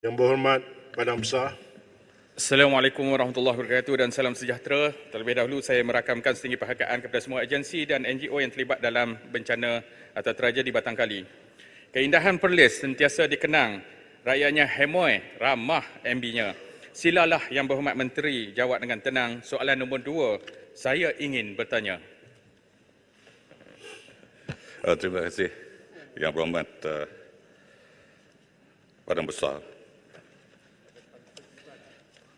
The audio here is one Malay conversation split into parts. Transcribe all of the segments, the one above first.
Yang berhormat Badan Besar. Assalamualaikum warahmatullahi wabarakatuh dan salam sejahtera. Terlebih dahulu saya merakamkan setinggi penghargaan kepada semua agensi dan NGO yang terlibat dalam bencana atau tragedi Batangkali. Keindahan Perlis sentiasa dikenang, rakyatnya hemoy, ramah MB-nya. Silalah Yang Berhormat Menteri jawab dengan tenang. Soalan nombor 2, saya ingin bertanya. Terima kasih Yang Berhormat Badan Besar.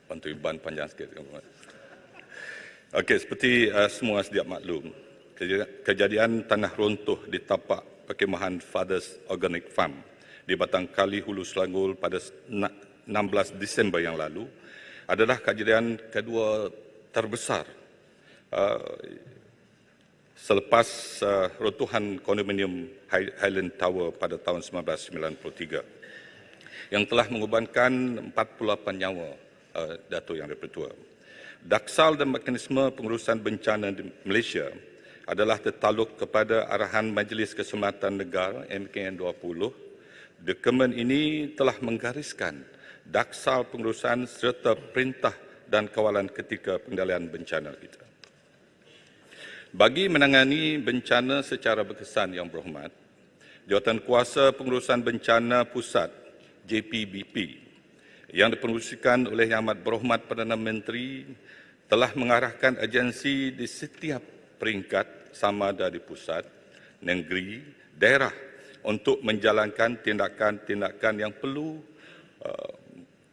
Bantu ban panjang sikit. Okey, seperti semua sedia maklum, kejadian tanah runtuh di tapak perkemahan Fathers Organic Farm di Batangkali, Hulu Selangor pada 16 Disember yang lalu adalah kejadian kedua terbesar selepas runtuhan kondominium Highland Tower pada tahun 1993 yang telah mengorbankan 48 nyawa Dato' Yang Dipertua. Daksal dan mekanisme pengurusan bencana di Malaysia adalah tertaluk kepada arahan Majlis Keselamatan Negara MKN 20. Dokumen ini telah menggariskan daksal pengurusan serta perintah dan kawalan ketika pengendalian bencana kita. Bagi menangani bencana secara berkesan Yang Berhormat, Jawatankuasa Pengurusan Bencana Pusat JPBP yang dipengerusikan oleh Yang Amat Berhormat Perdana Menteri telah mengarahkan agensi di setiap peringkat sama ada di pusat, negeri, daerah untuk menjalankan tindakan-tindakan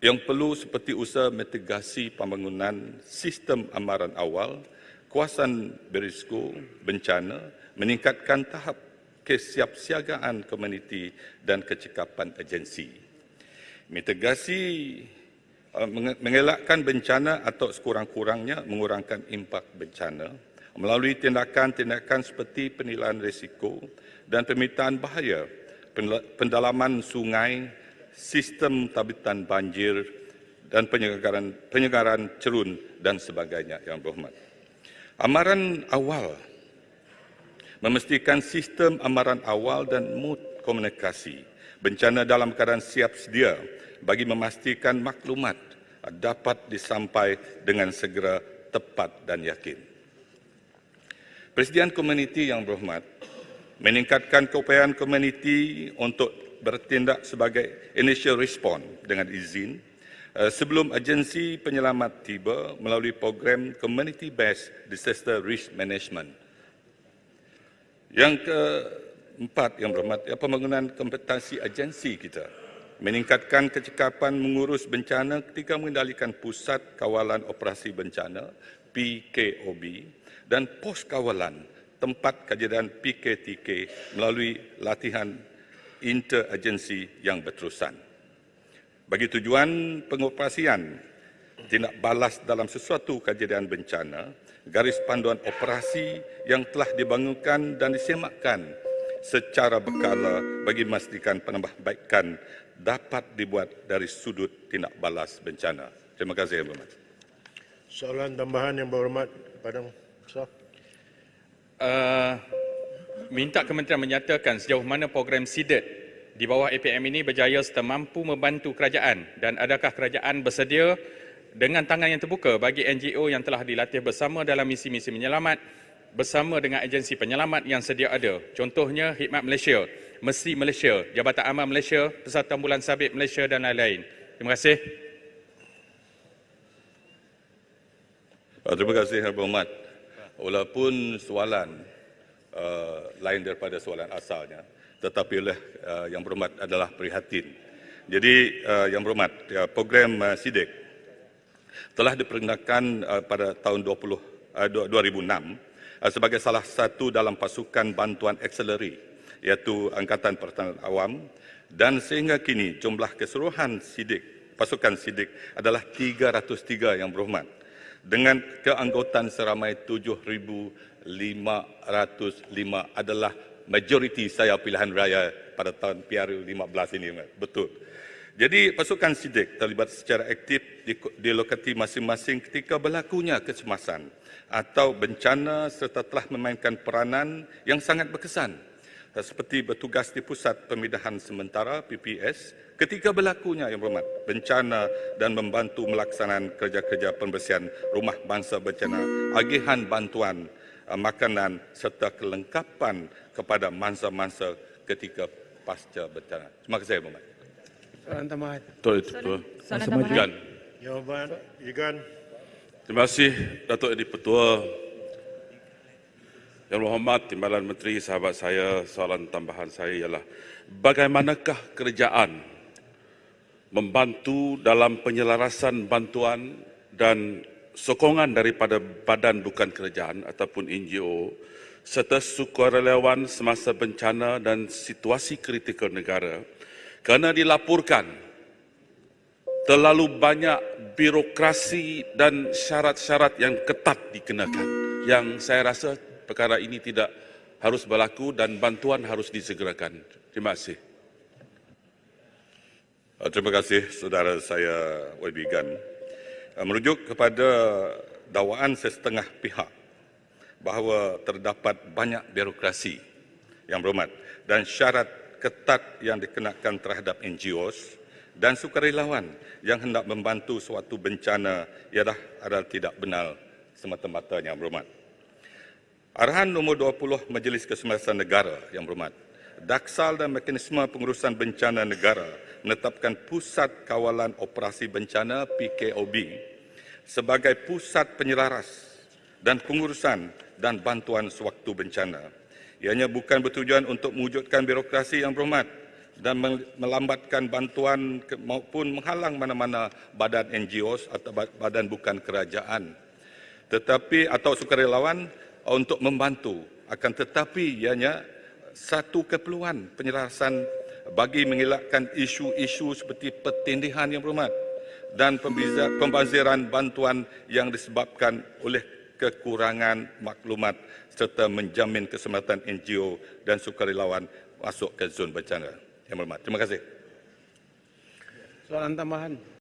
yang perlu seperti usaha mitigasi pembangunan sistem amaran awal, kawasan berisiko bencana, meningkatkan tahap kesiapsiagaan komuniti dan kecekapan agensi. Mitigasi mengelakkan bencana atau sekurang-kurangnya mengurangkan impak bencana melalui tindakan-tindakan seperti penilaian risiko dan pemetaan bahaya, pendalaman sungai, sistem tabitan banjir dan penyegaran cerun dan sebagainya Yang Berhormat. Amaran awal memastikan sistem amaran awal dan mood komunikasi bencana dalam keadaan siap sedia bagi memastikan maklumat dapat disampai dengan segera, tepat dan yakin. Presiden komuniti Yang Berhormat meningkatkan keupayaan komuniti untuk bertindak sebagai initial response dengan izin sebelum agensi penyelamat tiba melalui program Community Based Disaster Risk Management. Yang keempat Yang Berhormat, pembangunan kompetensi agensi kita meningkatkan kecekapan mengurus bencana ketika mengendalikan Pusat Kawalan Operasi Bencana PKOB dan pos kawalan tempat kejadian PKTK melalui latihan interagensi yang berterusan. Bagi tujuan pengoperasian tindak balas dalam sesuatu kejadian bencana, garis panduan operasi yang telah dibangunkan dan disemakkan secara berkala bagi memastikan penambahbaikan dapat dibuat dari sudut tindak balas bencana. Terima kasih Yang Berhormat. Soalan tambahan Yang Berhormat Badan Besar. Minta Kementerian menyatakan sejauh mana program SIDET di bawah APM ini berjaya serta mampu membantu kerajaan dan adakah kerajaan bersedia dengan tangan yang terbuka bagi NGO yang telah dilatih bersama dalam misi-misi menyelamat bersama dengan agensi penyelamat yang sedia ada. Contohnya Khidmat Malaysia, Mesti Malaysia, Jabatan Aman Malaysia, Persatuan Bulan Sabit Malaysia dan lain-lain. Terima kasih. Terima kasih Yang Berhormat. Walaupun soalan lain daripada soalan asalnya, tetapi oleh Yang Berhormat adalah prihatin. Jadi Yang Berhormat, program SIDEC telah diperkenalkan pada tahun 2006 sebagai salah satu dalam pasukan bantuan akseleri, iaitu Angkatan Pertahanan Awam, dan sehingga kini jumlah keseluruhan SIDEC, pasukan SIDEC adalah 303 Yang Berhormat, dengan keanggotaan seramai 7,505 adalah majoriti saya pilihan raya pada tahun PRU15 ini. Betul. Jadi pasukan SIDEC terlibat secara aktif di lokasi masing-masing ketika berlakunya kecemasan atau bencana serta telah memainkan peranan yang sangat berkesan seperti bertugas di Pusat Pemindahan Sementara PPS ketika berlakunya Yang Berhormat bencana dan membantu melaksanaan kerja-kerja pembersihan rumah bangsa bencana, agihan bantuan makanan serta kelengkapan kepada mangsa-mangsa ketika pasca bencana. Terima kasih Yang Berhormat. Soalan tambahan. Betul itu, Ketua. Soalan tambahan. Igan. Jawapan Igan. Terima kasih, Datuk Edi Petua. Yang Berhormat Timbalan Menteri, sahabat saya, soalan tambahan saya ialah bagaimanakah kerajaan membantu dalam penyelarasan bantuan dan sokongan daripada badan bukan kerajaan ataupun NGO serta sukarelawan semasa bencana dan situasi kritikal negara kerana dilaporkan terlalu banyak birokrasi dan syarat-syarat yang ketat dikenakan, yang saya rasa perkara ini tidak harus berlaku dan bantuan harus disegerakan. Terima kasih. Terima kasih saudara saya YB Gan. Merujuk kepada dakwaan sesetengah pihak bahawa terdapat banyak birokrasi Yang Berhormat dan syarat ketat yang dikenakan terhadap NGOs dan sukarelawan yang hendak membantu suatu bencana adalah tidak benar semata-mata Yang Berhormat. Arahan nombor 20 Majlis Kesemarasan Negara Yang Berhormat, Daksal dan Mekanisme Pengurusan Bencana Negara menetapkan Pusat Kawalan Operasi Bencana PKOB sebagai pusat penyelaras dan pengurusan dan bantuan sewaktu bencana. Ianya bukan bertujuan untuk mewujudkan birokrasi Yang Berhormat dan melambatkan bantuan maupun menghalang mana-mana badan NGOs atau badan bukan kerajaan, tetapi atau sukarelawan untuk membantu. Akan tetapi ianya satu keperluan penyelarasan bagi mengelakkan isu-isu seperti pertindihan Yang Berhormat dan pembaziran bantuan yang disebabkan oleh kekurangan maklumat serta menjamin keselamatan NGO dan sukarelawan masuk ke zon bencana. Yang Berhormat. Terima kasih. Soalan tambahan.